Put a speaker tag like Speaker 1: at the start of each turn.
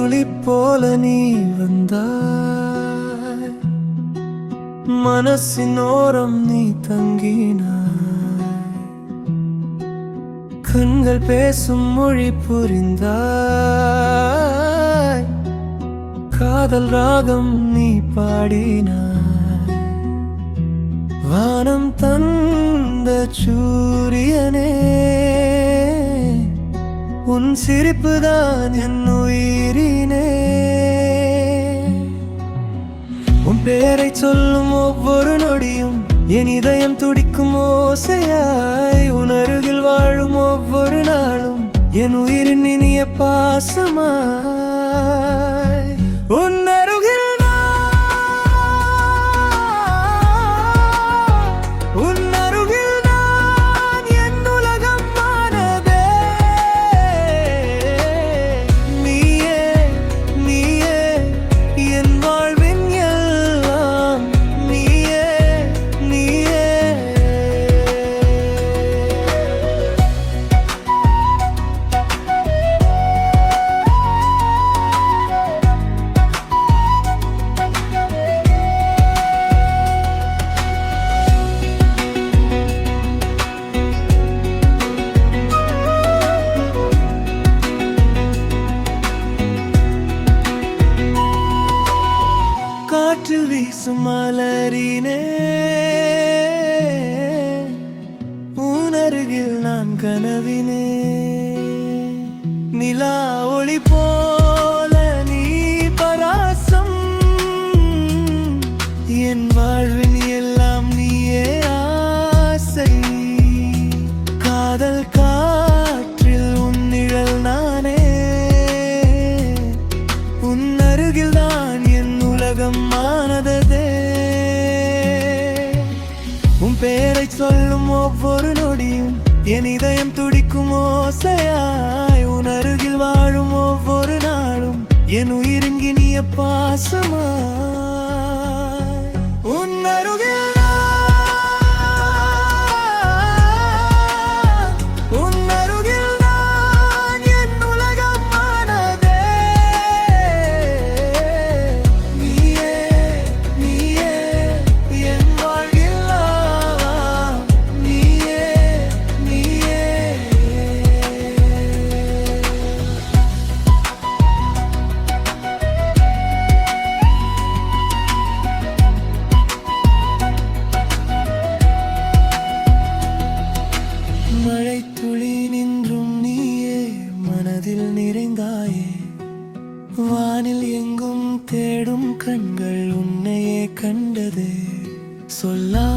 Speaker 1: துளி போல நீ வந்தாய், மனசின் ஓரம் நீ தங்கினாய், கண்கள் பேசும் மொழி புரிந்தாய், காதல் ராகம் நீ பாடினாய். வானம் தந்த சூரியனே, உன் சிரிப்புதான் என் உயிரினே. உன் பேரை சொல்லும் ஒவ்வொரு நொடியும் என் இதயம் துடிக்கும் ஓசையாய். உன் அருகில் வாழும் ஒவ்வொரு நாளும் என் உயிரின் இனிய பாசமாய். உன் அருகில் காற்றில் வீசும் மலரினே, உன் அருகில் நான் கனவினே. நிலா ஒளி போல நீ பராசம், என் வாழ்வின் எல்லாம் நீயே ஆசை. காதல் காற்றில் உன் நிழல் நானே, உன் அருகில் தான் என் உலகம் ஆனதே. உன் பேரை சொல்லும் ஒவ்வொரு நொடியும் என் இதயம் துடிக்கும் ஓசையாய். உன் அருகில் வாழும் ஒவ்வொரு நாளும் என் உயிரின் இனிய பாசமாய். உன் அருகில் மழை துளி நின்றும் நீயே மனதில் நிறைந்தாயே. வானில் எங்கும் தேடும் கண்கள் உன்னையே கண்டதே. சொல்லா